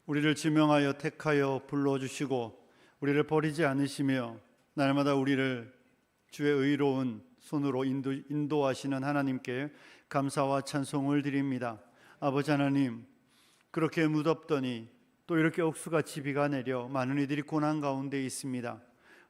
우리를 지명하여 택하여 불러주시고 우리를 버리지 않으시며 날마다 우리를 주의 의로운 손으로 인도하시는 하나님께 감사와 찬송을 드립니다. 아버지 하나님, 그렇게 무덥더니 또 이렇게 억수같이 비가 내려 많은 이들이 고난 가운데 있습니다.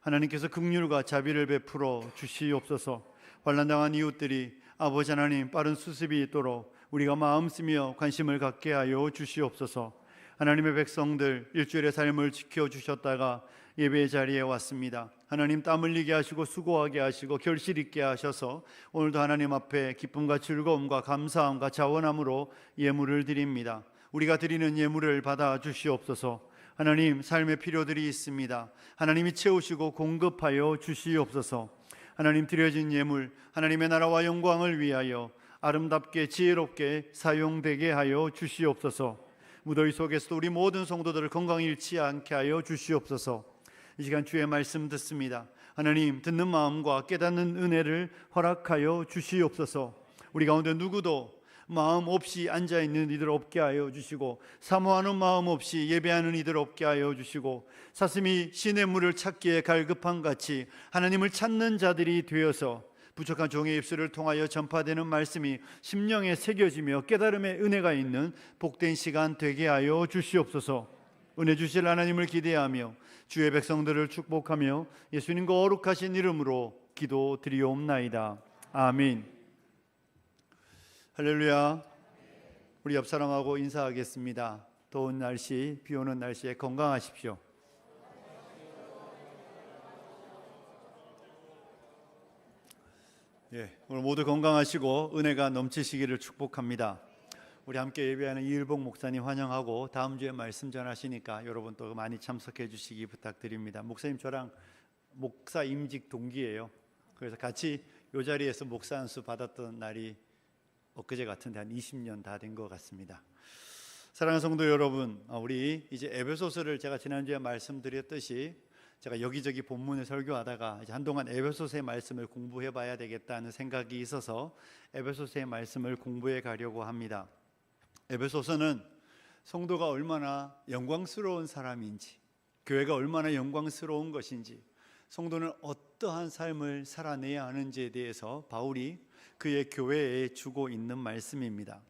하나님께서 긍휼과 자비를 베풀어 주시옵소서. 환난당한 이웃들이 아버지 하나님 빠른 수습이 있도록 우리가 마음 쓰며 관심을 갖게 하여 주시옵소서. 하나님의 백성들 일주일의 삶을 지켜주셨다가 예배의 자리에 왔습니다. 하나님 땀 흘리게 하시고 수고하게 하시고 결실 있게 하셔서 오늘도 하나님 앞에 기쁨과 즐거움과 감사함과 자원함으로 예물을 드립니다. 우리가 드리는 예물을 받아 주시옵소서. 하나님, 삶의 필요들이 있습니다. 하나님이 채우시고 공급하여 주시옵소서. 하나님, 드려진 예물 하나님의 나라와 영광을 위하여 아름답게 지혜롭게 사용되게 하여 주시옵소서. 무더위 속에서도 우리 모든 성도들을 건강히 잃지 않게 하여 주시옵소서. 이 시간 주의 말씀 듣습니다. 하나님, 듣는 마음과 깨닫는 은혜를 허락하여 주시옵소서. 우리 가운데 누구도 마음 없이 앉아있는 이들 없게 하여 주시고, 사모하는 마음 없이 예배하는 이들 없게 하여 주시고, 사슴이 신의 물을 찾기에 갈급한 같이 하나님을 찾는 자들이 되어서 부족한 종의 입술을 통하여 전파되는 말씀이 심령에 새겨지며 깨달음의 은혜가 있는 복된 시간 되게 하여 주시옵소서. 은혜 주실 하나님을 기대하며 주의 백성들을 축복하며 예수님 거룩하신 이름으로 기도드리옵나이다. 아멘. 할렐루야. 우리 옆 사람하고 인사하겠습니다. 더운 날씨, 비 오는 날씨에 건강하십시오. 오늘 모두 건강하시고 은혜가 넘치시기를 축복합니다. 우리 함께 예배하는 이일복 목사님 환영하고 다음 주에 말씀 전하시니까 여러분 또 많이 참석해 주시기 부탁드립니다. 목사님 저랑 목사 임직 동기예요. 그래서 같이 이 자리에서 목사 안수 받았던 날이 엊그제 같은데 한 20년 다 된 것 같습니다. 사랑하는 성도 여러분, 우리 이제 에베소서를 제가 지난주에 말씀드렸듯이 제가 여기저기 본문을 설교하다가 이제 한동안 에베소서의 말씀을 공부해 봐야 되겠다는 생각이 있어서 에베소서의 말씀을 공부해 가려고 합니다. 에베소서는 성도가 얼마나 영광스러운 사람인지, 교회가 얼마나 영광스러운 것인지, 성도는 어떠한 삶을 살아내야 하는지에 대해서 바울이 그의 교회에 주고 있는 말씀입니다.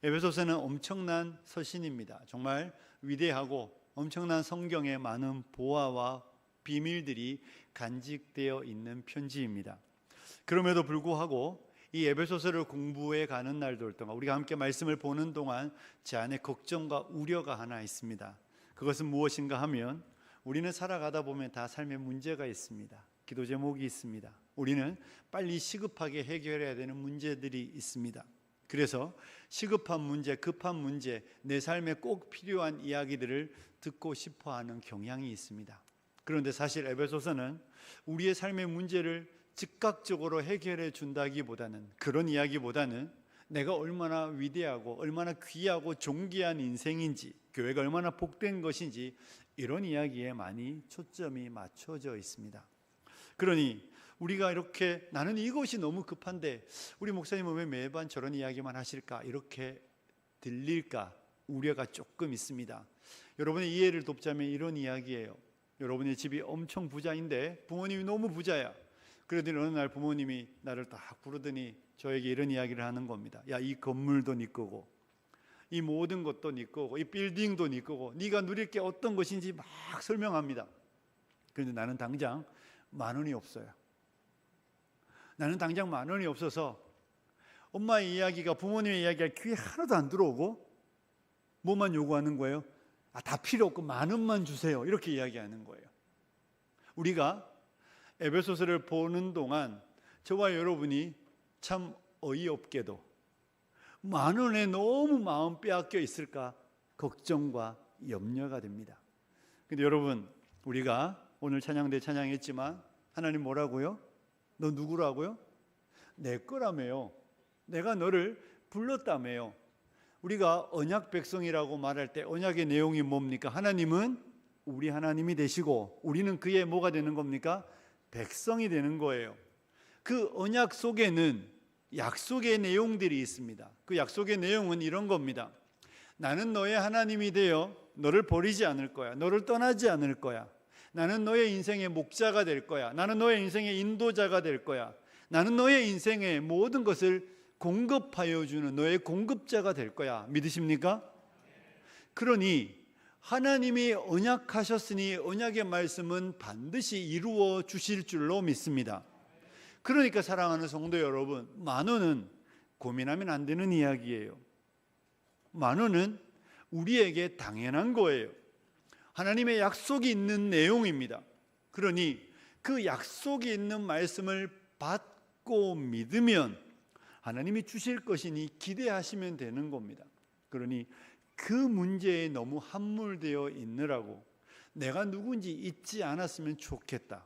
에베소서는 엄청난 서신입니다. 정말 위대하고 엄청난 성경의 많은 보화와 비밀들이 간직되어 있는 편지입니다. 그럼에도 불구하고 이 에베소서를 공부해 가는 날들 동안 우리가 함께 말씀을 보는 동안 제 안에 걱정과 우려가 하나 있습니다. 그것은 무엇인가 하면 우리는 살아가다 보면 다 삶에 문제가 있습니다. 기도 제목이 있습니다. 우리는 빨리 시급하게 해결해야 되는 문제들이 있습니다. 그래서 시급한 문제, 급한 문제, 내 삶에 꼭 필요한 이야기들을 듣고 싶어하는 경향이 있습니다. 그런데 사실 에베소서는 우리의 삶의 문제를 즉각적으로 해결해 준다기보다는, 그런 이야기보다는 내가 얼마나 위대하고 얼마나 귀하고 존귀한 인생인지, 교회가 얼마나 복된 것인지 이런 이야기에 많이 초점이 맞춰져 있습니다. 그러니 우리가 이렇게 나는 이것이 너무 급한데 우리 목사님은 왜 매번 저런 이야기만 하실까, 이렇게 들릴까 우려가 조금 있습니다. 여러분의 이해를 돕자면 이런 이야기예요. 여러분의 집이 엄청 부자인데 부모님이 너무 부자야. 그러더니 어느 날 부모님이 나를 딱 부르더니 저에게 이런 이야기를 하는 겁니다. 야, 이 건물도 네 거고 이 모든 것도 네 거고 이 빌딩도 네 거고 네가 누릴 게 어떤 것인지 막 설명합니다. 그런데 나는 당장 10,000원이 없어요. 나는 당장 10,000원이 없어서 엄마의 이야기가, 부모님의 이야기가 귀에 하나도 안 들어오고 뭐만 요구하는 거예요? 다 필요 없고 10,000원만 주세요. 이렇게 이야기하는 거예요. 우리가 에베소서를 보는 동안 저와 여러분이 참 어이없게도 10,000원에 너무 마음 빼앗겨 있을까 걱정과 염려가 됩니다. 근데 여러분, 우리가 오늘 찬양대 찬양했지만 하나님 뭐라고요? 너 누구라고요? 내 거라며요. 내가 너를 불렀다며요. 우리가 언약 백성이라고 말할 때 언약의 내용이 뭡니까? 하나님은 우리 하나님이 되시고 우리는 그의 뭐가 되는 겁니까? 백성이 되는 거예요. 그 언약 속에는 약속의 내용들이 있습니다. 그 약속의 내용은 이런 겁니다. 나는 너의 하나님이 되어 너를 버리지 않을 거야. 너를 떠나지 않을 거야. 나는 너의 인생의 목자가 될 거야. 나는 너의 인생의 인도자가 될 거야. 나는 너의 인생의 모든 것을 공급하여 주는 너의 공급자가 될 거야. 믿으십니까? 그러니 하나님이 언약하셨으니 언약의 말씀은 반드시 이루어 주실 줄로 믿습니다. 그러니까 사랑하는 성도 여러분, 만원은 고민하면 안 되는 이야기예요. 만원은 우리에게 당연한 거예요. 하나님의 약속이 있는 내용입니다. 그러니 그 약속이 있는 말씀을 받고 믿으면 하나님이 주실 것이니 기대하시면 되는 겁니다. 그러니 그 문제에 너무 함몰되어 있느라고 내가 누군지 잊지 않았으면 좋겠다,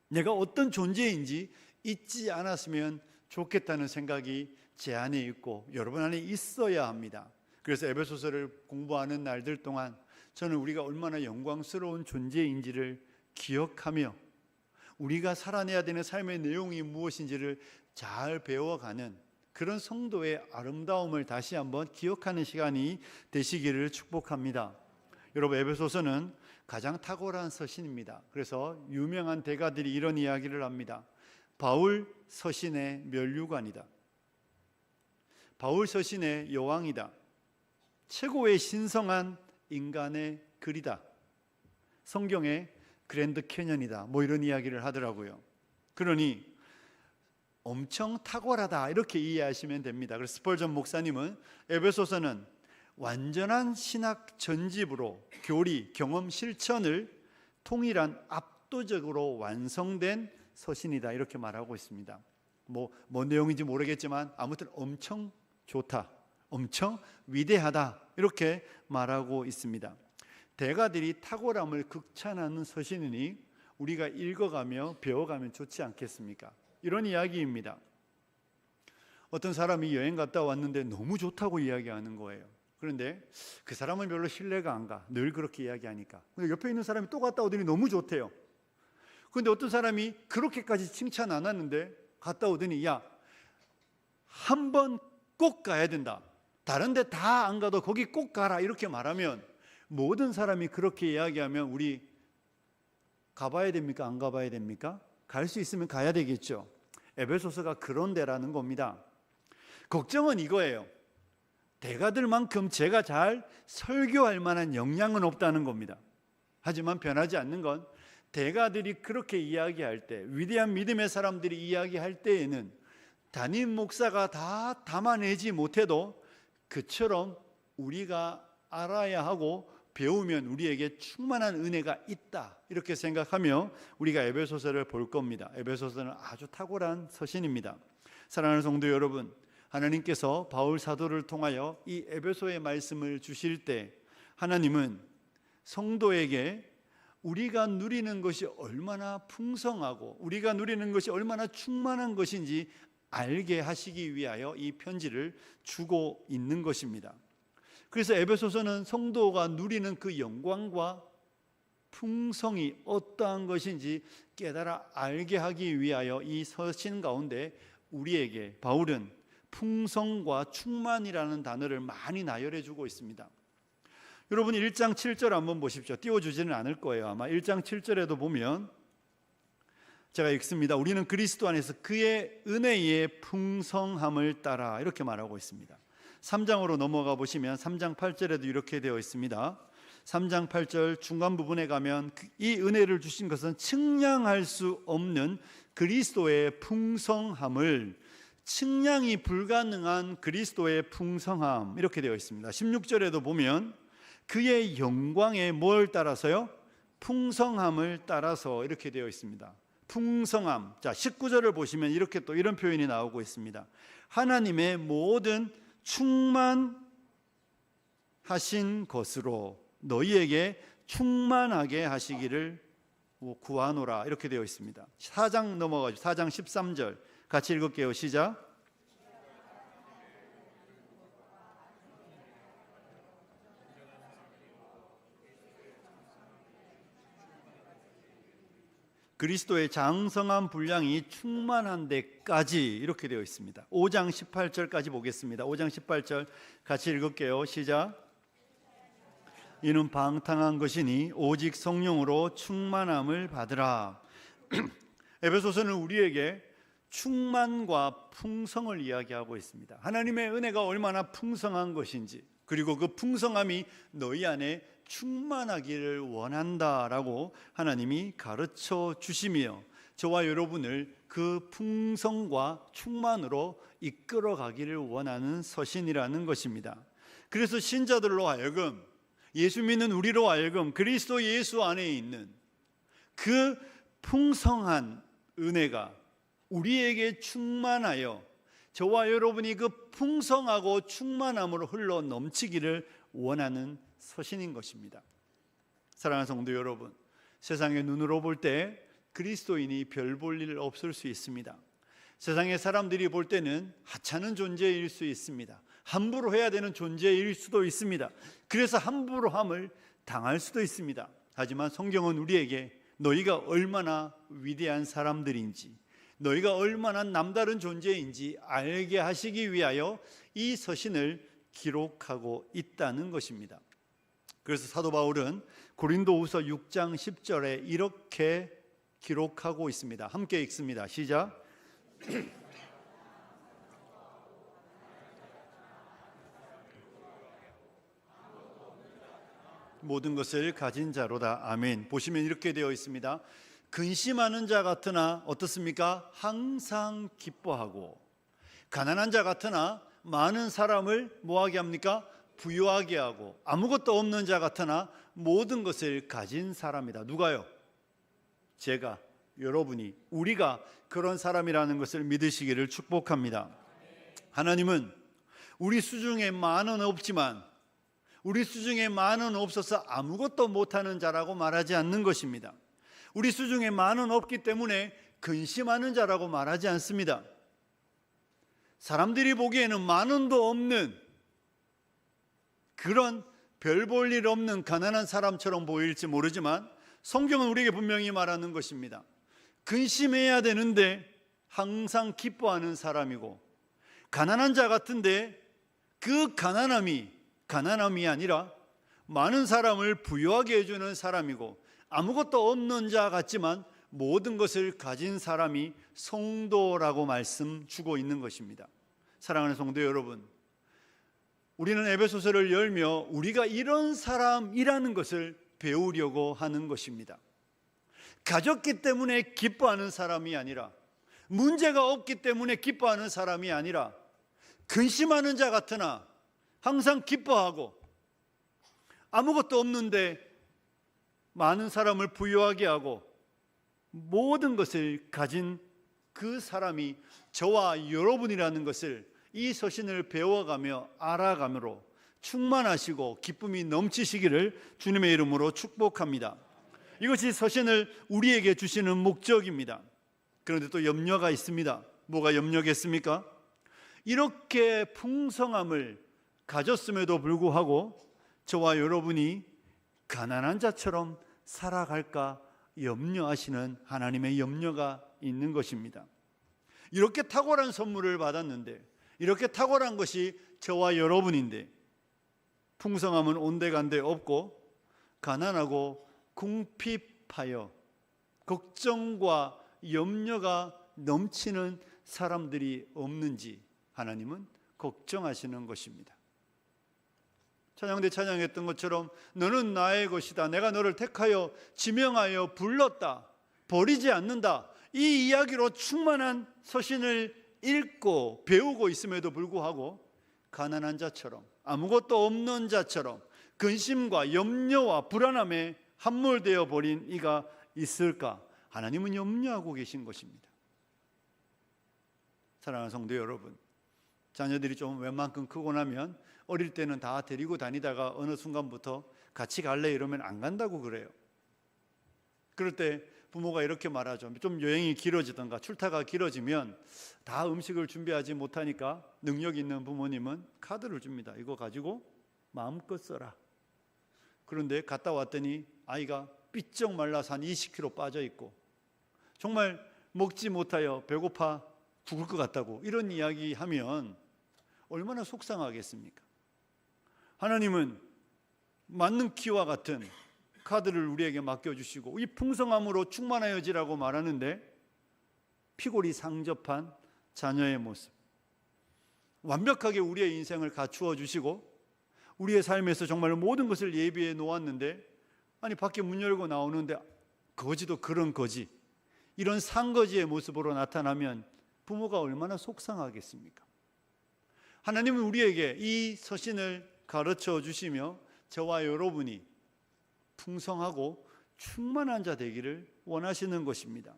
내가 어떤 존재인지 잊지 않았으면 좋겠다는 생각이 제 안에 있고 여러분 안에 있어야 합니다. 그래서 에베소서를 공부하는 날들 동안 저는 우리가 얼마나 영광스러운 존재인지를 기억하며 우리가 살아내야 되는 삶의 내용이 무엇인지를 잘 배워가는 그런 성도의 아름다움을 다시 한번 기억하는 시간이 되시기를 축복합니다. 여러분, 에베소서는 가장 탁월한 서신입니다. 그래서 유명한 대가들이 이런 이야기를 합니다. 바울 서신의 면류관이다. 바울 서신의 여왕이다. 최고의 신성한 인간의 글이다. 성경의 그랜드 캐년이다. 뭐 이런 이야기를 하더라고요. 그러니 엄청 탁월하다 이렇게 이해하시면 됩니다. 그래서 스펄전 목사님은 에베소서는 완전한 신학 전집으로 교리, 경험, 실천을 통일한 압도적으로 완성된 서신이다 이렇게 말하고 있습니다. 뭔 내용인지 모르겠지만 아무튼 엄청 좋다, 엄청 위대하다 이렇게 말하고 있습니다. 대가들이 탁월함을 극찬하는 서신이니 우리가 읽어가며 배워가면 좋지 않겠습니까? 이런 이야기입니다. 어떤 사람이 여행 갔다 왔는데 너무 좋다고 이야기하는 거예요. 그런데 그 사람은 별로 신뢰가 안 가. 늘 그렇게 이야기하니까. 근데 옆에 있는 사람이 또 갔다 오더니 너무 좋대요. 그런데 어떤 사람이 그렇게까지 칭찬 안 하는데 갔다 오더니 야, 한 번 꼭 가야 된다. 다른 데 다 안 가도 거기 꼭 가라 이렇게 말하면 모든 사람이 그렇게 이야기하면 우리 가봐야 됩니까? 안 가봐야 됩니까? 갈 수 있으면 가야 되겠죠. 에베소서가 그런 데라는 겁니다. 걱정은 이거예요. 대가들만큼 제가 잘 설교할 만한 역량은 없다는 겁니다. 하지만 변하지 않는 건 대가들이 그렇게 이야기할 때, 위대한 믿음의 사람들이 이야기할 때에는 담임 목사가 다 담아내지 못해도 그처럼 우리가 알아야 하고 배우면 우리에게 충만한 은혜가 있다 이렇게 생각하며 우리가 에베소서를 볼 겁니다. 에베소서는 아주 탁월한 서신입니다. 사랑하는 성도 여러분, 하나님께서 바울 사도를 통하여 이 에베소의 말씀을 주실 때 하나님은 성도에게 우리가 누리는 것이 얼마나 풍성하고 우리가 누리는 것이 얼마나 충만한 것인지 알게 하시기 위하여 이 편지를 주고 있는 것입니다. 그래서 에베소서는 성도가 누리는 그 영광과 풍성이 어떠한 것인지 깨달아 알게 하기 위하여 이 서신 가운데 우리에게 바울은 풍성과 충만이라는 단어를 많이 나열해 주고 있습니다. 여러분 1장 7절 한번 보십시오. 띄워주지는 않을 거예요. 아마 1장 7절에도 보면 제가 읽습니다. 우리는 그리스도 안에서 그의 은혜의 풍성함을 따라 이렇게 말하고 있습니다. 3장으로 넘어가 보시면 3장 8절에도 이렇게 되어 있습니다. 3장 8절 중간 부분에 가면 이 은혜를 주신 것은 측량할 수 없는 그리스도의 풍성함을, 측량이 불가능한 그리스도의 풍성함 이렇게 되어 있습니다. 16절에도 보면 그의 영광의 뭘 따라서요? 풍성함을 따라서 이렇게 되어 있습니다. 풍성함. 자, 19절을 보시면 이렇게 또 이런 표현이 나오고 있습니다. 하나님의 모든 충만하신 것으로 너희에게 충만하게 하시기를 구하노라 이렇게 되어 있습니다. 4장 넘어가죠. 4장 13절 같이 읽을게요. 시작. 그리스도의 장성한 분량이 충만한 데까지 이렇게 되어 있습니다. 5장 18절까지 보겠습니다. 5장 18절 같이 읽을게요. 시작. 이는 방탕한 것이니 오직 성령으로 충만함을 받으라. 에베소서는 우리에게 충만과 풍성을 이야기하고 있습니다. 하나님의 은혜가 얼마나 풍성한 것인지, 그리고 그 풍성함이 너희 안에 충만하기를 원한다라고 하나님이 가르쳐 주시며 저와 여러분을 그 풍성과 충만으로 이끌어 가기를 원하는 서신이라는 것입니다. 그래서 신자들로 하여금, 예수 믿는 우리로 하여금 그리스도 예수 안에 있는 그 풍성한 은혜가 우리에게 충만하여 저와 여러분이 그 풍성하고 충만함으로 흘러 넘치기를 원하는 서신인 것입니다. 사랑하는 성도 여러분, 세상의 눈으로 볼 때 그리스도인이 별 볼 일 없을 수 있습니다. 세상의 사람들이 볼 때는 하찮은 존재일 수 있습니다. 함부로 해야 되는 존재일 수도 있습니다. 그래서 함부로함을 당할 수도 있습니다. 하지만 성경은 우리에게 너희가 얼마나 위대한 사람들인지, 너희가 얼마나 남다른 존재인지 알게 하시기 위하여 이 서신을 기록하고 있다는 것입니다. 그래서 사도 바울은 고린도후서 6장 10절에 이렇게 기록하고 있습니다. 함께 읽습니다. 시작. 모든 것을 가진 자로다. 아멘. 보시면 이렇게 되어 있습니다. 근심하는 자 같으나 어떻습니까? 항상 기뻐하고, 가난한 자 같으나 많은 사람을 뭐하게 합니까? 부유하게 하고, 아무것도 없는 자 같으나 모든 것을 가진 사람이다. 누가요? 제가, 여러분이, 우리가 그런 사람이라는 것을 믿으시기를 축복합니다. 하나님은 우리 수중에 만원 없지만, 우리 수중에 만원 없어서 아무것도 못하는 자라고 말하지 않는 것입니다. 우리 수중에 만원 없기 때문에 근심하는 자라고 말하지 않습니다. 사람들이 보기에는 만원도 없는 그런 별 볼 일 없는 가난한 사람처럼 보일지 모르지만 성경은 우리에게 분명히 말하는 것입니다. 근심해야 되는데 항상 기뻐하는 사람이고, 가난한 자 같은데 그 가난함이 아니라 많은 사람을 부유하게 해주는 사람이고, 아무것도 없는 자 같지만 모든 것을 가진 사람이 성도라고 말씀 주고 있는 것입니다. 사랑하는 성도 여러분, 우리는 에베소서를 열며 우리가 이런 사람이라는 것을 배우려고 하는 것입니다. 가졌기 때문에 기뻐하는 사람이 아니라, 문제가 없기 때문에 기뻐하는 사람이 아니라, 근심하는 자 같으나 항상 기뻐하고, 아무것도 없는데 많은 사람을 부유하게 하고 모든 것을 가진 그 사람이 저와 여러분이라는 것을 이 서신을 배워가며 알아가므로 충만하시고 기쁨이 넘치시기를 주님의 이름으로 축복합니다. 이것이 서신을 우리에게 주시는 목적입니다. 그런데 또 염려가 있습니다. 뭐가 염려겠습니까? 이렇게 풍성함을 가졌음에도 불구하고 저와 여러분이 가난한 자처럼 살아갈까 염려하시는 하나님의 염려가 있는 것입니다. 이렇게 탁월한 선물을 받았는데, 이렇게 탁월한 것이 저와 여러분인데, 풍성함은 온데간데 없고 가난하고 궁핍하여 걱정과 염려가 넘치는 사람들이 없는지 하나님은 걱정하시는 것입니다. 찬양대 찬양했던 것처럼 너는 나의 것이다, 내가 너를 택하여 지명하여 불렀다, 버리지 않는다, 이 이야기로 충만한 서신을 읽고 배우고 있음에도 불구하고 가난한 자처럼, 아무것도 없는 자처럼 근심과 염려와 불안함에 함몰되어 버린 이가 있을까? 하나님은 염려하고 계신 것입니다. 사랑하는 성도 여러분, 자녀들이 좀 웬만큼 크고 나면 어릴 때는 다 데리고 다니다가 어느 순간부터 같이 갈래 이러면 안 간다고 그래요. 그럴 때 부모가 이렇게 말하죠. 좀 여행이 길어지던가 출타가 길어지면 다 음식을 준비하지 못하니까 능력 있는 부모님은 카드를 줍니다. 이거 가지고 마음껏 써라. 그런데 갔다 왔더니 아이가 삐쩍 말라서 한 20kg 빠져 있고 정말 먹지 못하여 배고파 죽을 것 같다고 이런 이야기하면 얼마나 속상하겠습니까? 하나님은 맞는 키와 같은 카드를 우리에게 맡겨주시고 이 풍성함으로 충만하여지라고 말하는데 피골이 상접한 자녀의 모습, 완벽하게 우리의 인생을 갖추어 주시고 우리의 삶에서 정말 모든 것을 예비해 놓았는데, 아니 밖에 문 열고 나오는데 거지도 그런 거지, 이런 상거지의 모습으로 나타나면 부모가 얼마나 속상하겠습니까? 하나님은 우리에게 이 서신을 가르쳐 주시며 저와 여러분이 풍성하고 충만한 자 되기를 원하시는 것입니다.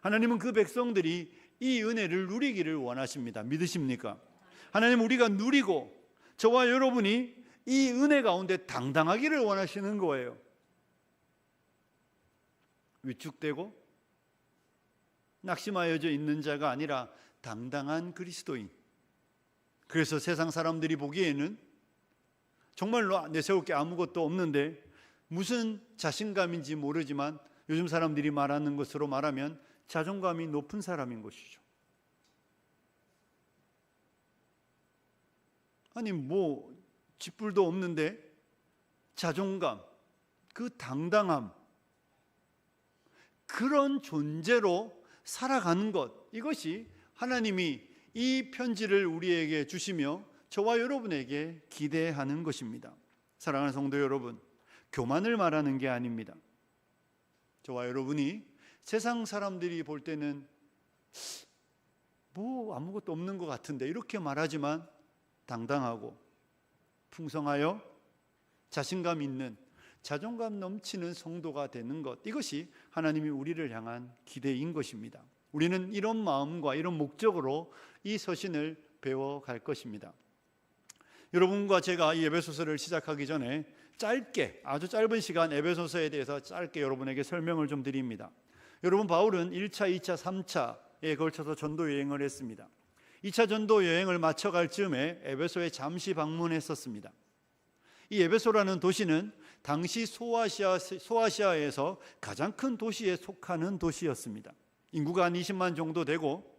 하나님은 그 백성들이 이 은혜를 누리기를 원하십니다. 믿으십니까? 하나님은 우리가 누리고 저와 여러분이 이 은혜 가운데 당당하기를 원하시는 거예요. 위축되고 낙심하여져 있는 자가 아니라 당당한 그리스도인. 그래서 세상 사람들이 보기에는 정말로 내세울 게 아무것도 없는데 무슨 자신감인지 모르지만 요즘 사람들이 말하는 것으로 말하면 자존감이 높은 사람인 것이죠. 아니 뭐 쥐뿔도 없는데 자존감, 그 당당함, 그런 존재로 살아가는 것, 이것이 하나님이 이 편지를 우리에게 주시며 저와 여러분에게 기대하는 것입니다. 사랑하는 성도 여러분, 교만을 말하는 게 아닙니다. 저와 여러분이 세상 사람들이 볼 때는 뭐 아무것도 없는 것 같은데 이렇게 말하지만 당당하고 풍성하여 자신감 있는, 자존감 넘치는 성도가 되는 것, 이것이 하나님이 우리를 향한 기대인 것입니다. 우리는 이런 마음과 이런 목적으로 이 서신을 배워갈 것입니다. 여러분과 제가 이 에베소서를 시작하기 전에 짧게, 아주 짧은 시간 에베소서에 대해서 짧게 여러분에게 설명을 좀 드립니다. 여러분, 바울은 1차, 2차, 3차에 걸쳐서 전도 여행을 했습니다. 2차 전도 여행을 마쳐갈 즈음에 에베소에 잠시 방문했었습니다. 이 에베소라는 도시는 당시 소아시아에서 가장 큰 도시에 속하는 도시였습니다. 인구가 한 20만 정도 되고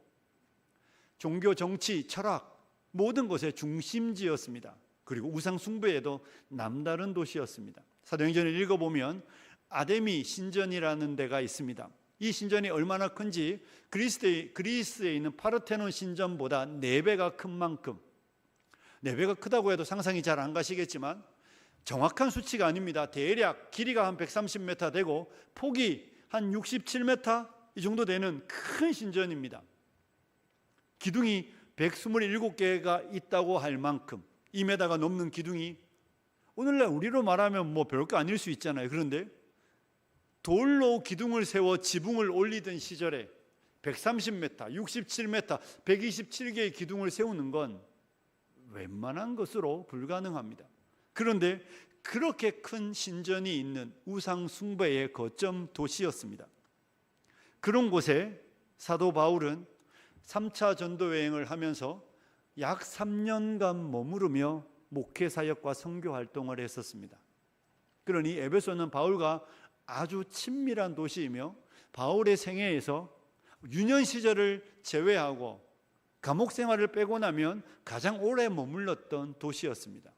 종교, 정치, 철학 모든 것의 중심지였습니다. 그리고 우상 숭배에도 남다른 도시였습니다. 사도행전을 읽어보면 아데미 신전이라는 데가 있습니다. 이 신전이 얼마나 큰지 그리스에 있는 파르테논 신전보다 4배가 큰 만큼, 4배가 크다고 해도 상상이 잘 안 가시겠지만 정확한 수치가 아닙니다. 대략 길이가 한 130m 되고 폭이 한 67m 이 정도 되는 큰 신전입니다. 기둥이 127개가 있다고 할 만큼 2m가 넘는 기둥이, 오늘날 우리로 말하면 뭐 별거 아닐 수 있잖아요. 그런데 돌로 기둥을 세워 지붕을 올리던 시절에 130m, 67m, 127개의 기둥을 세우는 건 웬만한 것으로 불가능합니다. 그런데 그렇게 큰 신전이 있는 우상 숭배의 거점 도시였습니다. 그런 곳에 사도 바울은 3차 전도 여행을 하면서 약 3년간 머무르며 목회 사역과 선교 활동을 했었습니다. 그러니 에베소는 바울과 아주 친밀한 도시이며 바울의 생애에서 유년 시절을 제외하고 감옥 생활을 빼고 나면 가장 오래 머물렀던 도시였습니다.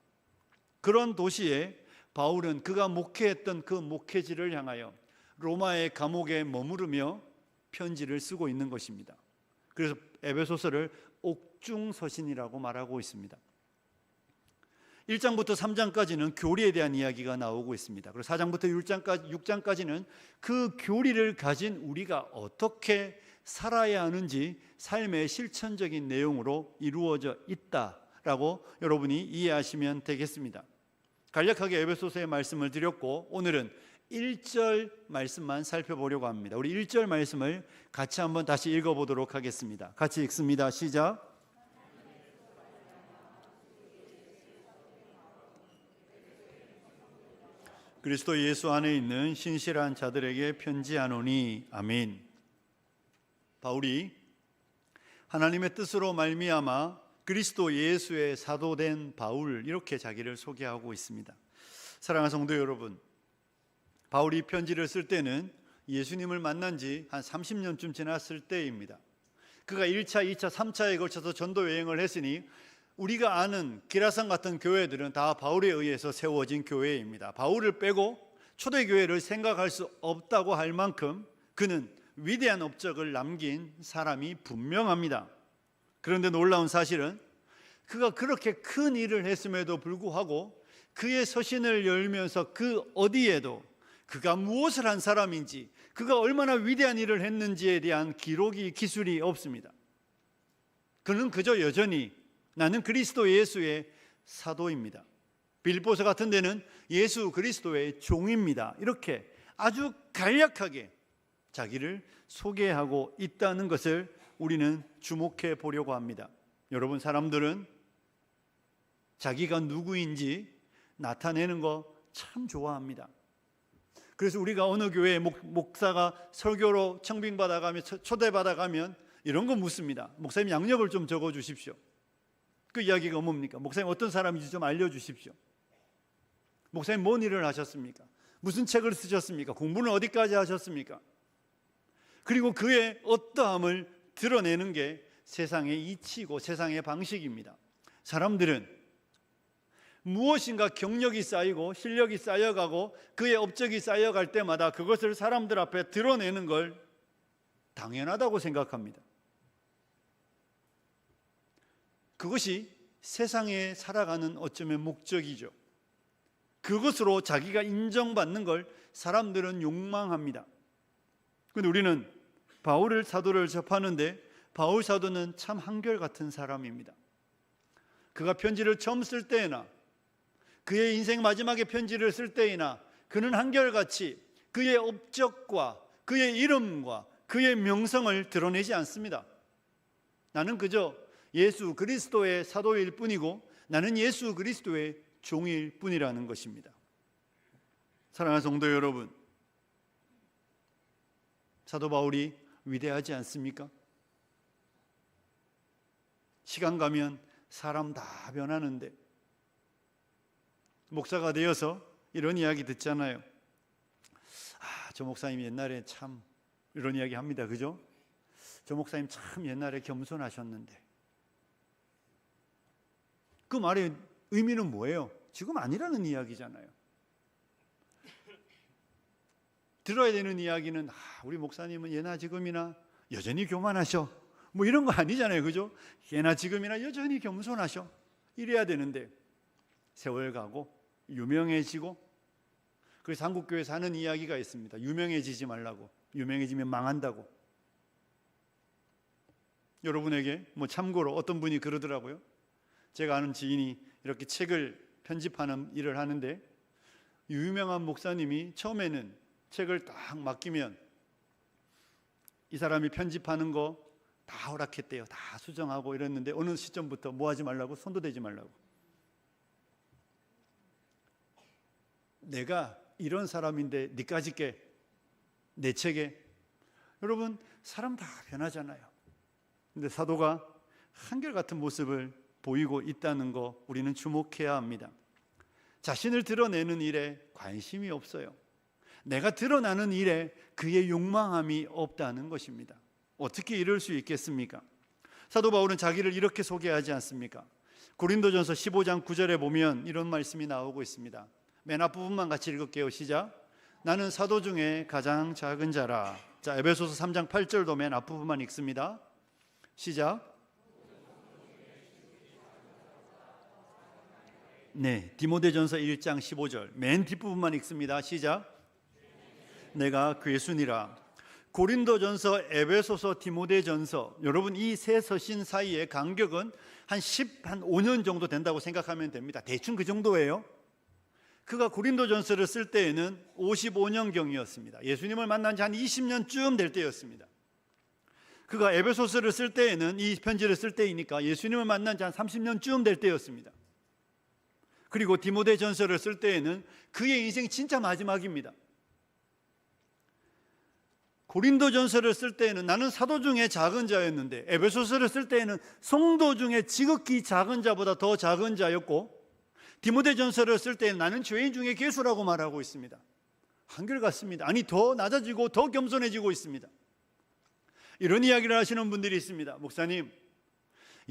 그런 도시에 바울은 그가 목회했던 그 목회지를 향하여 로마의 감옥에 머무르며 편지를 쓰고 있는 것입니다. 그래서 에베소서를 옥중서신이라고 말하고 있습니다. 1장부터 3장까지는 교리에 대한 이야기가 나오고 있습니다. 그리고 4장부터 6장까지는 그 교리를 가진 우리가 어떻게 살아야 하는지 삶의 실천적인 내용으로 이루어져 있다라고 여러분이 이해하시면 되겠습니다. 간략하게 에베소서의 말씀을 드렸고 오늘은 1절 말씀만 살펴보려고 합니다. 우리 1절 말씀을 같이 한번 다시 읽어보도록 하겠습니다. 같이 읽습니다. 시작. 그리스도 예수 안에 있는 신실한 자들에게 편지하노니. 아멘. 바울이 하나님의 뜻으로 말미암아 그리스도 예수의 사도된 바울, 이렇게 자기를 소개하고 있습니다. 사랑하는 성도 여러분, 바울이 편지를 쓸 때는 예수님을 만난 지 한 30년쯤 지났을 때입니다. 그가 1차, 2차, 3차에 걸쳐서 전도 여행을 했으니 우리가 아는 기라산 같은 교회들은 다 바울에 의해서 세워진 교회입니다. 바울을 빼고 초대교회를 생각할 수 없다고 할 만큼 그는 위대한 업적을 남긴 사람이 분명합니다. 그런데 놀라운 사실은 그가 그렇게 큰 일을 했음에도 불구하고 그의 서신을 열면서 그 어디에도 그가 무엇을 한 사람인지, 그가 얼마나 위대한 일을 했는지에 대한 기술이 없습니다. 그는 그저 여전히 나는 그리스도 예수의 사도입니다. 빌립보서 같은 데는 예수 그리스도의 종입니다. 이렇게 아주 간략하게 자기를 소개하고 있다는 것을 우리는 주목해 보려고 합니다. 여러분, 사람들은 자기가 누구인지 나타내는 거 참 좋아합니다. 그래서 우리가 어느 교회에 목사가 설교로 청빙받아가면, 초대받아가면 이런 거 묻습니다. 목사님, 양력을 좀 적어주십시오. 그 이야기가 뭡니까? 목사님 어떤 사람인지 좀 알려주십시오. 목사님 뭔 일을 하셨습니까? 무슨 책을 쓰셨습니까? 공부는 어디까지 하셨습니까? 그리고 그의 어떠함을 드러내는 게 세상의 이치고 세상의 방식입니다. 사람들은 무엇인가 경력이 쌓이고 실력이 쌓여가고 그의 업적이 쌓여갈 때마다 그것을 사람들 앞에 드러내는 걸 당연하다고 생각합니다. 그것이 세상에 살아가는 어쩌면 목적이죠. 그것으로 자기가 인정받는 걸 사람들은 욕망합니다. 그런데 우리는 바울 사도를 접하는데 바울 사도는 참 한결같은 사람입니다. 그가 편지를 처음 쓸 때나 그의 인생 마지막에 편지를 쓸 때이나 그는 한결같이 그의 업적과 그의 이름과 그의 명성을 드러내지 않습니다. 나는 그저 예수 그리스도의 사도일 뿐이고 나는 예수 그리스도의 종일 뿐이라는 것입니다. 사랑하는 성도 여러분, 사도 바울이 위대하지 않습니까? 시간 가면 사람 다 변하는데 목사가 되어서 이런 이야기 듣잖아요. 저 목사님 옛날에 참 이런 이야기 합니다. 그죠? 저 목사님 참 옛날에 겸손하셨는데. 그 말의 의미는 뭐예요? 지금 아니라는 이야기잖아요. 들어야 되는 이야기는 우리 목사님은 예나 지금이나 여전히 교만하셔. 뭐 이런 거 아니잖아요. 그죠? 예나 지금이나 여전히 겸손하셔. 이래야 되는데 세월 가고 유명해지고, 그래서 한국교회에서 하는 이야기가 있습니다. 유명해지지 말라고. 유명해지면 망한다고. 여러분에게 참고로 어떤 분이 그러더라고요. 제가 아는 지인이 이렇게 책을 편집하는 일을 하는데 유명한 목사님이 처음에는 책을 딱 맡기면 이 사람이 편집하는 거 다 허락했대요. 다 수정하고 이랬는데 어느 시점부터 뭐 하지 말라고? 손도 대지 말라고. 내가 이런 사람인데 니까지 게 내 책에. 여러분, 사람 다 변하잖아요. 근데 사도가 한결같은 모습을 보이고 있다는 거 우리는 주목해야 합니다. 자신을 드러내는 일에 관심이 없어요. 내가 드러나는 일에 그의 욕망함이 없다는 것입니다. 어떻게 이럴 수 있겠습니까? 사도 바울은 자기를 이렇게 소개하지 않습니까? 고린도전서 15장 9절에 보면 이런 말씀이 나오고 있습니다. 맨 앞부분만 같이 읽을게요. 시작. 나는 사도 중에 가장 작은 자라. 자, 에베소서 3장 8절도 맨 앞부분만 읽습니다. 시작. 네, 디모데전서 1장 15절 맨 뒷부분만 읽습니다. 시작. 내가 괴순이라. 고린도전서, 에베소서, 디모데전서, 여러분 이 세 서신 사이의 간격은 한 5년 정도 된다고 생각하면 됩니다. 대충 그 정도예요. 그가 고린도전서를 쓸 때에는 55년경이었습니다. 예수님을 만난 지 한 20년쯤 될 때였습니다. 그가 에베소서를 쓸 때에는, 이 편지를 쓸 때이니까 예수님을 만난 지 한 30년쯤 될 때였습니다. 그리고 디모데전서를 쓸 때에는 그의 인생 진짜 마지막입니다. 고린도전서를 쓸 때에는 나는 사도 중에 작은 자였는데, 에베소서를 쓸 때에는 성도 중에 지극히 작은 자보다 더 작은 자였고, 디모데전서를 쓸 때에는 나는 죄인 중에 괴수라고 말하고 있습니다. 한결같습니다. 아니, 더 낮아지고 더 겸손해지고 있습니다. 이런 이야기를 하시는 분들이 있습니다. 목사님,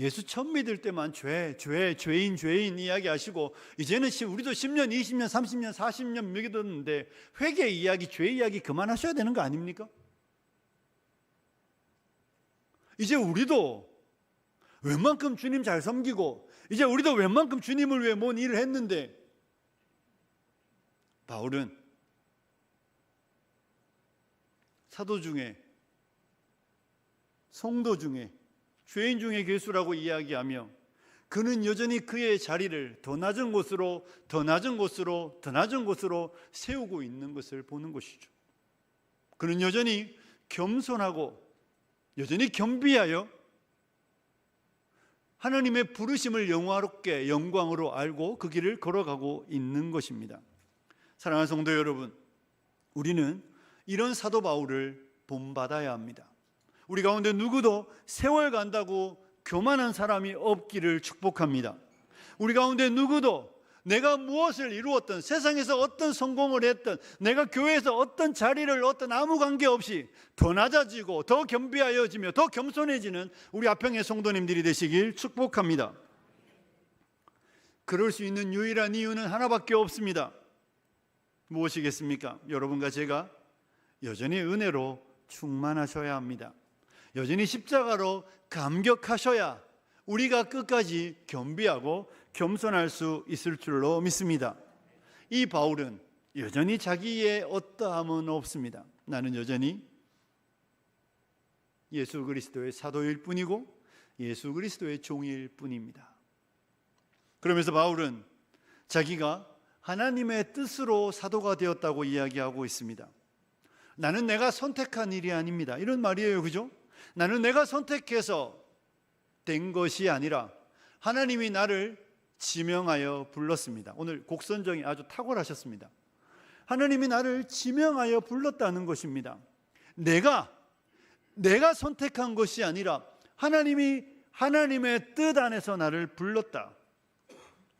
예수 처음 믿을 때만 죄인 이야기하시고 이제는 우리도 10년, 20년, 30년, 40년 믿었는데 회개 이야기, 죄 이야기 그만하셔야 되는 거 아닙니까? 이제 우리도 웬만큼 주님 잘 섬기고 이제 우리도 웬만큼 주님을 위해 뭔 일을 했는데, 바울은 사도 중에, 성도 중에, 죄인 중에 괴수라고 이야기하며 그는 여전히 그의 자리를 더 낮은 곳으로 세우고 있는 것을 보는 것이죠. 그는 여전히 겸손하고 여전히 겸비하여 하나님의 부르심을 영광으로 알고 그 길을 걸어가고 있는 것입니다. 사랑하는 성도 여러분, 우리는 이런 사도 바울을 본받아야 합니다. 우리 가운데 누구도 세월 간다고 교만한 사람이 없기를 축복합니다. 우리 가운데 누구도 내가 무엇을 이루었든, 세상에서 어떤 성공을 했든, 내가 교회에서 어떤 자리를 얻든 아무 관계없이 더 낮아지고 더 겸비하여지며 더 겸손해지는 우리 아평의 성도님들이 되시길 축복합니다. 그럴 수 있는 유일한 이유는 하나밖에 없습니다. 무엇이겠습니까? 여러분과 제가 여전히 은혜로 충만하셔야 합니다. 여전히 십자가로 감격하셔야 우리가 끝까지 겸비하고 겸손할 수 있을 줄로 믿습니다. 이 바울은 여전히 자기의 어떠함은 없습니다. 나는 여전히 예수 그리스도의 사도일 뿐이고 예수 그리스도의 종일 뿐입니다. 그러면서 바울은 자기가 하나님의 뜻으로 사도가 되었다고 이야기하고 있습니다. 나는 내가 선택한 일이 아닙니다. 이런 말이에요, 그죠? 나는 내가 선택해서 된 것이 아니라 하나님이 나를 지명하여 불렀습니다. 오늘 곡선정이 아주 탁월하셨습니다. 하나님이 나를 지명하여 불렀다는 것입니다. 내가 선택한 것이 아니라 하나님이 하나님의 뜻 안에서 나를 불렀다.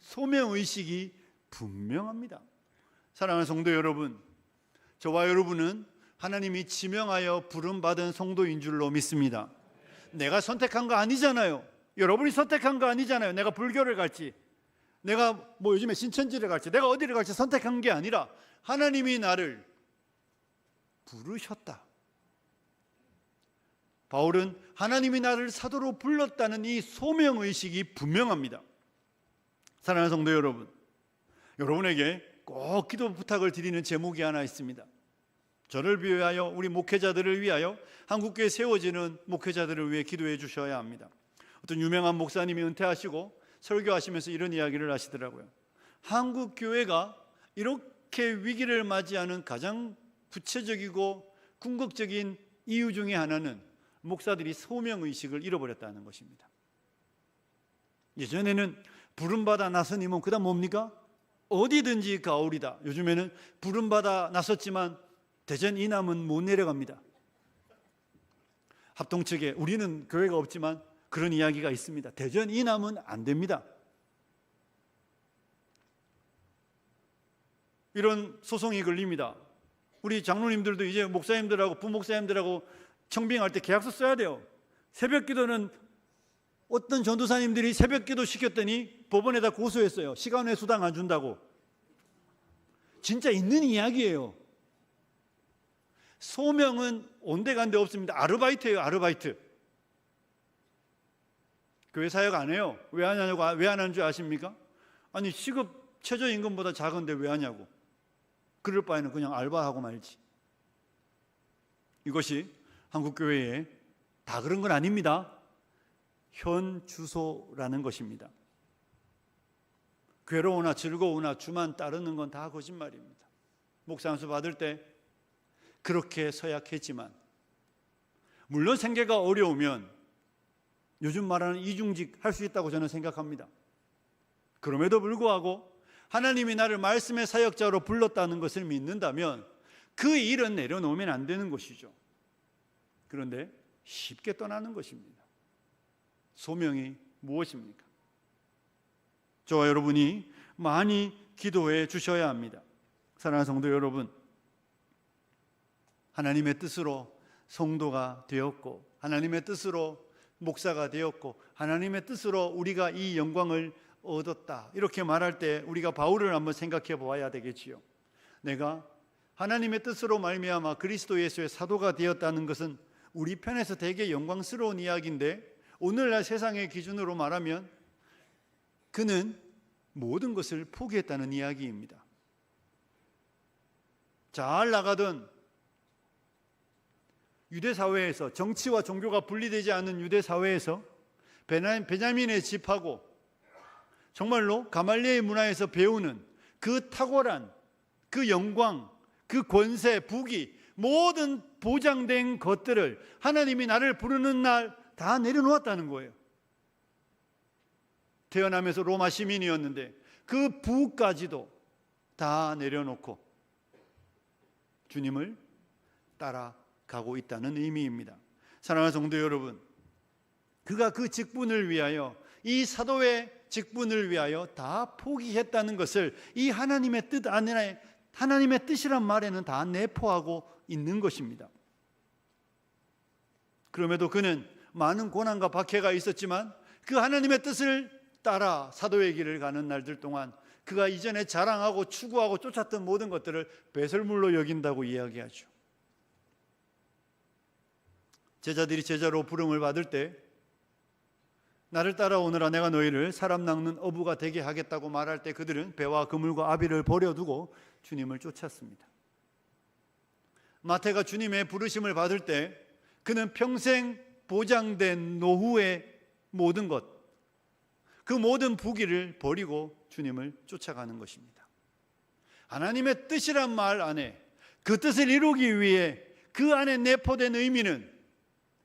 소명의식이 분명합니다. 사랑하는 성도 여러분, 저와 여러분은 하나님이 지명하여 부름받은 성도인 줄로 믿습니다. 내가 선택한 거 아니잖아요. 여러분이 선택한 거 아니잖아요. 내가 불교를 갈지, 내가 요즘에 신천지를 갈지, 내가 어디를 갈지 선택한 게 아니라 하나님이 나를 부르셨다. 바울은 하나님이 나를 사도로 불렀다는 이 소명의식이 분명합니다. 사랑하는 성도 여러분, 여러분에게 꼭 기도 부탁을 드리는 제목이 하나 있습니다. 저를 위하여, 우리 목회자들을 위하여, 한국교회에 세워지는 목회자들을 위해 기도해 주셔야 합니다. 어떤 유명한 목사님이 은퇴하시고 설교하시면서 이런 이야기를 하시더라고요. 한국교회가 이렇게 위기를 맞이하는 가장 구체적이고 궁극적인 이유 중에 하나는 목사들이 소명의식을 잃어버렸다는 것입니다. 예전에는 부름받아 나서니면 그 다음 뭡니까? 어디든지 가오리다. 요즘에는 부름받아 나섰지만 대전 이남은 못 내려갑니다. 합동 측에 우리는 교회가 없지만 그런 이야기가 있습니다. 대전 이남은 안 됩니다. 이런 소송이 걸립니다. 우리 장로님들도 이제 목사님들하고 부목사님들하고 청빙할 때 계약서 써야 돼요. 새벽기도는 어떤 전도사님들이 새벽기도 시켰더니 법원에다 고소했어요. 시간 외 수당 안 준다고. 진짜 있는 이야기예요. 소명은 온데간데 없습니다. 아르바이트예요, 아르바이트. 교회 사역 안 해요. 왜 안 하는 줄 아십니까? 아니, 시급 최저임금보다 작은데 왜 하냐고. 그럴 바에는 그냥 알바하고 말지. 이것이 한국교회에 다 그런 건 아닙니다. 현 주소라는 것입니다. 괴로우나 즐거우나 주만 따르는 건 다 거짓말입니다. 목사 안수 받을 때 그렇게 서약했지만, 물론 생계가 어려우면 요즘 말하는 이중직 할 수 있다고 저는 생각합니다. 그럼에도 불구하고 하나님이 나를 말씀의 사역자로 불렀다는 것을 믿는다면 그 일은 내려놓으면 안 되는 것이죠. 그런데 쉽게 떠나는 것입니다. 소명이 무엇입니까? 저와 여러분이 많이 기도해 주셔야 합니다. 사랑하는 성도 여러분, 하나님의 뜻으로 성도가 되었고 하나님의 뜻으로 목사가 되었고 하나님의 뜻으로 우리가 이 영광을 얻었다, 이렇게 말할 때 우리가 바울을 한번 생각해 보아야 되겠지요. 내가 하나님의 뜻으로 말미암아 그리스도 예수의 사도가 되었다는 것은 우리 편에서 되게 영광스러운 이야기인데, 오늘날 세상의 기준으로 말하면 그는 모든 것을 포기했다는 이야기입니다. 잘 나가던 유대 사회에서, 정치와 종교가 분리되지 않은 유대 사회에서 베냐민의 집하고 정말로 가말리엘 문화에서 배우는 그 탁월한 그 영광, 그 권세, 부귀, 모든 보장된 것들을 하나님이 나를 부르는 날 다 내려놓았다는 거예요. 태어나면서 로마 시민이었는데 그 부까지도 다 내려놓고 주님을 따라가고 있다는 의미입니다. 사랑하는 성도 여러분, 그가 그 직분을 위하여, 이 사도의 직분을 위하여 다 포기했다는 것을 이 하나님의 뜻 안에, 하나님의 뜻이란 말에는 다 내포하고 있는 것입니다. 그럼에도 그는 많은 고난과 박해가 있었지만 그 하나님의 뜻을 따라 사도의 길을 가는 날들 동안 그가 이전에 자랑하고 추구하고 쫓았던 모든 것들을 배설물로 여긴다고 이야기하죠. 제자들이 제자로 부름을 받을 때 나를 따라오느라 내가 너희를 사람 낚는 어부가 되게 하겠다고 말할 때 그들은 배와 그물과 아비를 버려두고 주님을 쫓았습니다. 마태가 주님의 부르심을 받을 때 그는 평생 보장된 노후의 모든 것, 그 모든 부귀를 버리고 주님을 쫓아가는 것입니다. 하나님의 뜻이란 말 안에, 그 뜻을 이루기 위해 그 안에 내포된 의미는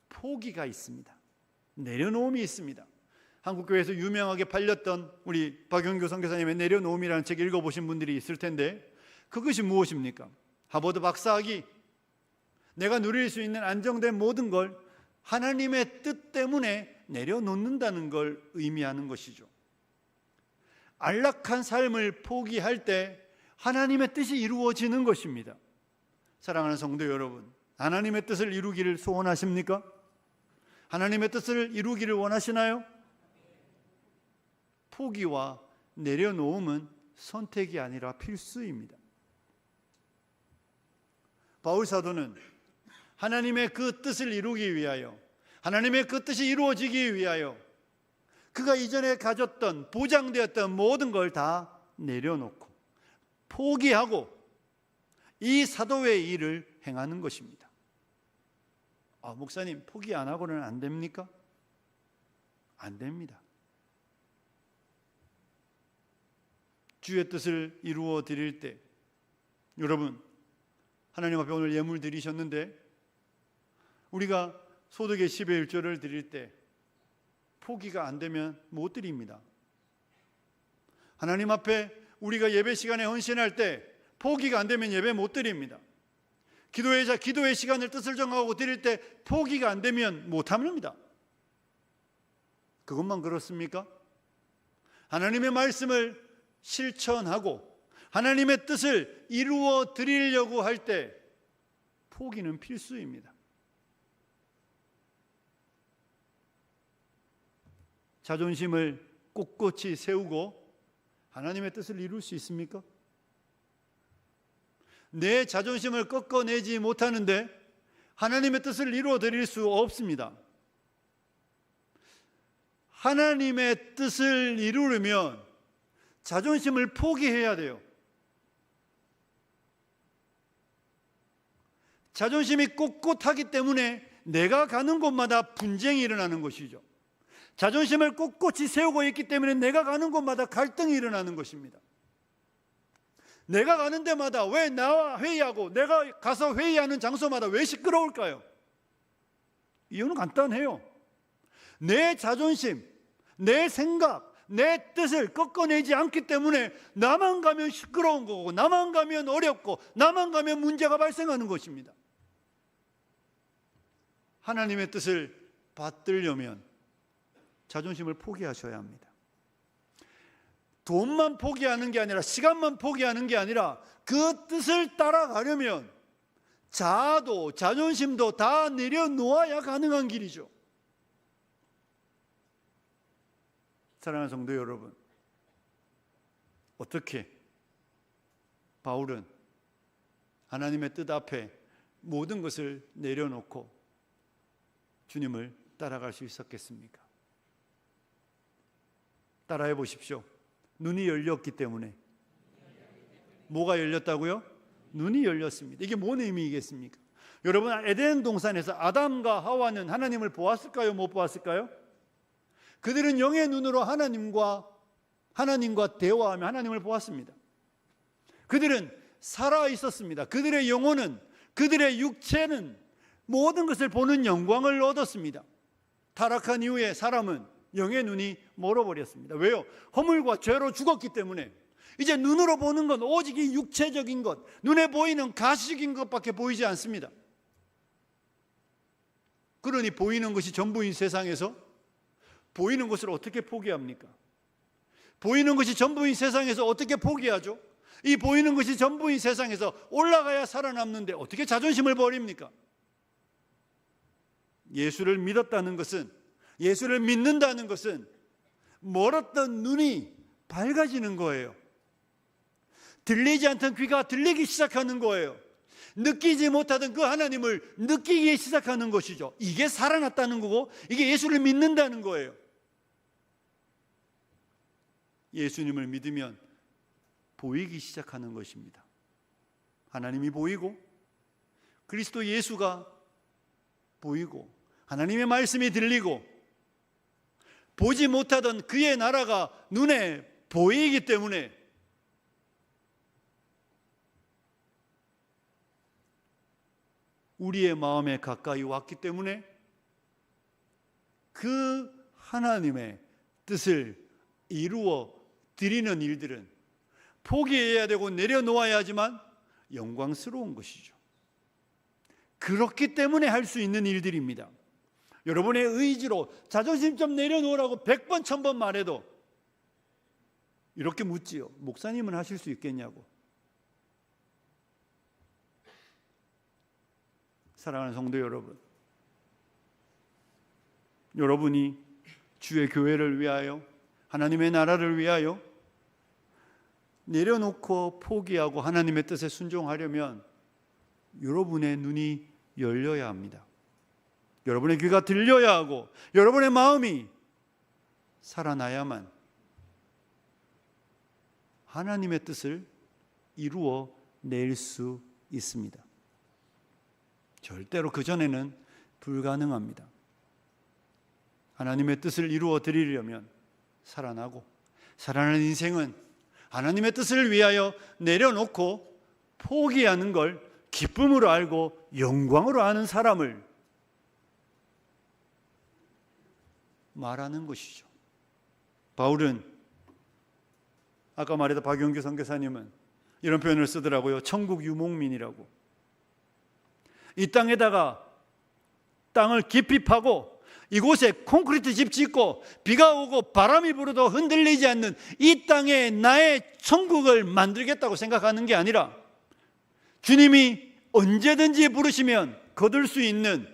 포기가 있습니다. 내려놓음이 있습니다. 한국교회에서 유명하게 팔렸던 우리 박영규 선교사님의 내려놓음이라는 책 읽어보신 분들이 있을 텐데, 그것이 무엇입니까? 하버드 박사학위, 내가 누릴 수 있는 안정된 모든 걸 하나님의 뜻 때문에 내려놓는다는 걸 의미하는 것이죠. 안락한 삶을 포기할 때 하나님의 뜻이 이루어지는 것입니다. 사랑하는 성도 여러분, 하나님의 뜻을 이루기를 소원하십니까? 하나님의 뜻을 이루기를 원하시나요? 포기와 내려놓음은 선택이 아니라 필수입니다. 바울 사도는 하나님의 그 뜻을 이루기 위하여, 하나님의 그 뜻이 이루어지기 위하여 그가 이전에 가졌던, 보장되었던 모든 걸 다 내려놓고 포기하고 이 사도의 일을 행하는 것입니다. 목사님, 포기 안 하고는 안 됩니까? 안 됩니다. 주의 뜻을 이루어 드릴 때, 여러분, 하나님 앞에 오늘 예물 드리셨는데 우리가 소득의 10의 1조를 드릴 때 포기가 안 되면 못 드립니다. 하나님 앞에 우리가 예배 시간에 헌신할 때 포기가 안 되면 예배 못 드립니다. 기도의 시간을 뜻을 정하고 드릴 때 포기가 안 되면 못 합니다. 그것만 그렇습니까? 하나님의 말씀을 실천하고 하나님의 뜻을 이루어 드리려고 할 때 포기는 필수입니다. 자존심을 꼿꼿이 세우고 하나님의 뜻을 이룰 수 있습니까? 내 자존심을 꺾어내지 못하는데 하나님의 뜻을 이루어 드릴 수 없습니다. 하나님의 뜻을 이루려면 자존심을 포기해야 돼요. 자존심이 꼿꼿하기 때문에 내가 가는 곳마다 분쟁이 일어나는 것이죠. 자존심을 꼿꼿이 세우고 있기 때문에 내가 가는 곳마다 갈등이 일어나는 것입니다. 내가 가는 데마다 왜 나와 회의하고 내가 가서 회의하는 장소마다 왜 시끄러울까요? 이유는 간단해요. 내 자존심, 내 생각, 내 뜻을 꺾어내지 않기 때문에 나만 가면 시끄러운 거고, 나만 가면 어렵고, 나만 가면 문제가 발생하는 것입니다. 하나님의 뜻을 받들려면 자존심을 포기하셔야 합니다. 돈만 포기하는 게 아니라, 시간만 포기하는 게 아니라 그 뜻을 따라가려면 자아도 자존심도 다 내려놓아야 가능한 길이죠. 사랑하는 성도 여러분, 어떻게 바울은 하나님의 뜻 앞에 모든 것을 내려놓고 주님을 따라갈 수 있었겠습니까? 따라해 보십시오. 눈이 열렸기 때문에. 뭐가 열렸다고요? 눈이 열렸습니다. 이게 뭔 의미이겠습니까? 여러분, 에덴 동산에서 아담과 하와는 하나님을 보았을까요? 못 보았을까요? 그들은 영의 눈으로 하나님과 대화하며 하나님을 보았습니다. 그들은 살아 있었습니다. 그들의 영혼은, 그들의 육체는 모든 것을 보는 영광을 얻었습니다. 타락한 이후에 사람은 영의 눈이 멀어버렸습니다. 왜요? 허물과 죄로 죽었기 때문에 이제 눈으로 보는 건 오직 이 육체적인 것, 눈에 보이는 가시적인 것밖에 보이지 않습니다. 그러니 보이는 것이 전부인 세상에서 보이는 것을 어떻게 포기합니까? 보이는 것이 전부인 세상에서 어떻게 포기하죠? 이 보이는 것이 전부인 세상에서 올라가야 살아남는데 어떻게 자존심을 버립니까? 예수를 믿었다는 것은, 예수를 믿는다는 것은 멀었던 눈이 밝아지는 거예요. 들리지 않던 귀가 들리기 시작하는 거예요. 느끼지 못하던 그 하나님을 느끼기 시작하는 것이죠. 이게 살아났다는 거고, 이게 예수를 믿는다는 거예요. 예수님을 믿으면 보이기 시작하는 것입니다. 하나님이 보이고, 그리스도 예수가 보이고, 하나님의 말씀이 들리고, 보지 못하던 그의 나라가 눈에 보이기 때문에 우리의 마음에 가까이 왔기 때문에 그 하나님의 뜻을 이루어 드리는 일들은 포기해야 되고 내려놓아야 하지만 영광스러운 것이죠. 그렇기 때문에 할 수 있는 일들입니다. 여러분의 의지로 자존심 좀 내려놓으라고 100번 1000번 말해도 이렇게 묻지요. 목사님은 하실 수 있겠냐고. 사랑하는 성도 여러분, 여러분이 주의 교회를 위하여, 하나님의 나라를 위하여 내려놓고 포기하고 하나님의 뜻에 순종하려면 여러분의 눈이 열려야 합니다. 여러분의 귀가 들려야 하고 여러분의 마음이 살아나야만 하나님의 뜻을 이루어 낼 수 있습니다. 절대로 그전에는 불가능합니다. 하나님의 뜻을 이루어 드리려면 살아나고, 살아나는 인생은 하나님의 뜻을 위하여 내려놓고 포기하는 걸 기쁨으로 알고 영광으로 아는 사람을 말하는 것이죠. 바울은 아까 말했던 박용규 선교사님은 이런 표현을 쓰더라고요. 천국 유목민이라고. 이 땅에다가 땅을 깊이 파고 이곳에 콘크리트 집 짓고 비가 오고 바람이 불어도 흔들리지 않는 이 땅에 나의 천국을 만들겠다고 생각하는 게 아니라 주님이 언제든지 부르시면 거둘 수 있는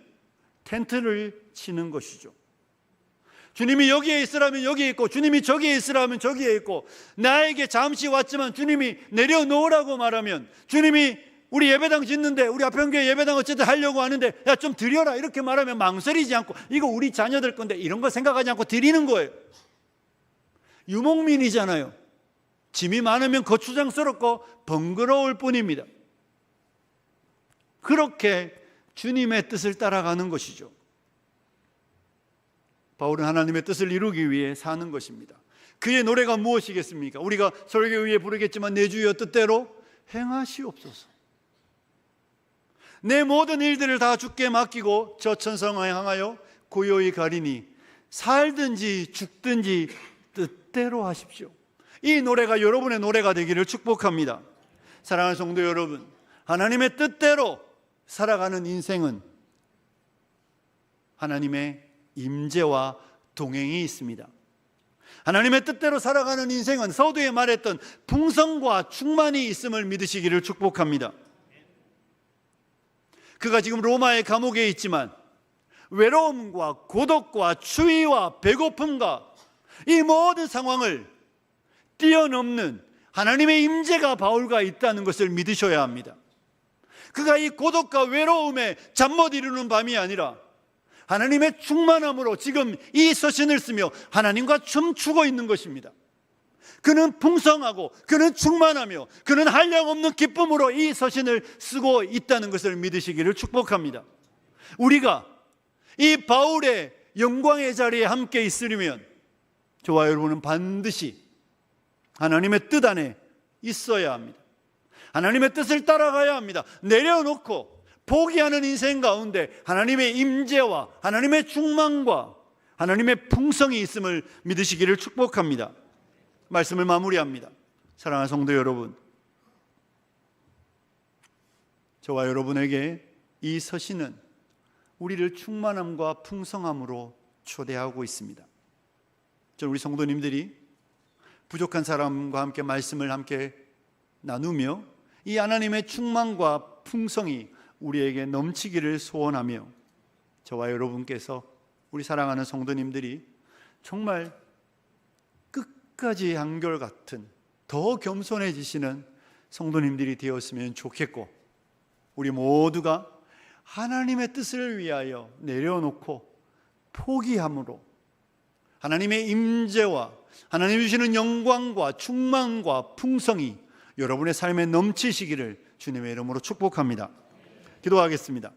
텐트를 치는 것이죠. 주님이 여기에 있으라면 여기에 있고, 주님이 저기에 있으라면 저기에 있고, 나에게 잠시 왔지만 주님이 내려놓으라고 말하면, 주님이 우리 예배당 짓는데, 우리 아평교회 예배당 어쨌든 하려고 하는데 야 좀 드려라 이렇게 말하면 망설이지 않고, 이거 우리 자녀들 건데 이런 거 생각하지 않고 드리는 거예요. 유목민이잖아요. 짐이 많으면 거추장스럽고 번거로울 뿐입니다. 그렇게 주님의 뜻을 따라가는 것이죠. 바울은 하나님의 뜻을 이루기 위해 사는 것입니다. 그의 노래가 무엇이겠습니까? 우리가 설교 위에 부르겠지만 내 주여 뜻대로 행하시옵소서. 내 모든 일들을 다 주께 맡기고 저 천성을 향하여 고요히 가리니 살든지 죽든지 뜻대로 하십시오. 이 노래가 여러분의 노래가 되기를 축복합니다. 사랑하는 성도 여러분, 하나님의 뜻대로 살아가는 인생은 하나님의 임재와 동행이 있습니다. 하나님의 뜻대로 살아가는 인생은 서두에 말했던 풍성과 충만이 있음을 믿으시기를 축복합니다. 그가 지금 로마의 감옥에 있지만 외로움과 고독과 추위와 배고픔과 이 모든 상황을 뛰어넘는 하나님의 임재가 바울과 있다는 것을 믿으셔야 합니다. 그가 이 고독과 외로움에 잠 못 이루는 밤이 아니라 하나님의 충만함으로 지금 이 서신을 쓰며 하나님과 춤추고 있는 것입니다. 그는 풍성하고 그는 충만하며 그는 한량없는 기쁨으로 이 서신을 쓰고 있다는 것을 믿으시기를 축복합니다. 우리가 이 바울의 영광의 자리에 함께 있으려면 저와 여러분은 반드시 하나님의 뜻 안에 있어야 합니다. 하나님의 뜻을 따라가야 합니다. 내려놓고 포기하는 인생 가운데 하나님의 임재와 하나님의 충만과 하나님의 풍성이 있음을 믿으시기를 축복합니다. 말씀을 마무리합니다. 사랑하는 성도 여러분, 저와 여러분에게 이 서신은 우리를 충만함과 풍성함으로 초대하고 있습니다. 저는 우리 성도님들이 부족한 사람과 함께 말씀을 함께 나누며 이 하나님의 충만과 풍성이 우리에게 넘치기를 소원하며 저와 여러분께서 우리 사랑하는 성도님들이 정말 끝까지 한결같은 더 겸손해지시는 성도님들이 되었으면 좋겠고, 우리 모두가 하나님의 뜻을 위하여 내려놓고 포기함으로 하나님의 임재와 하나님 주시는 영광과 충만과 풍성이 여러분의 삶에 넘치시기를 주님의 이름으로 축복합니다. 기도하겠습니다.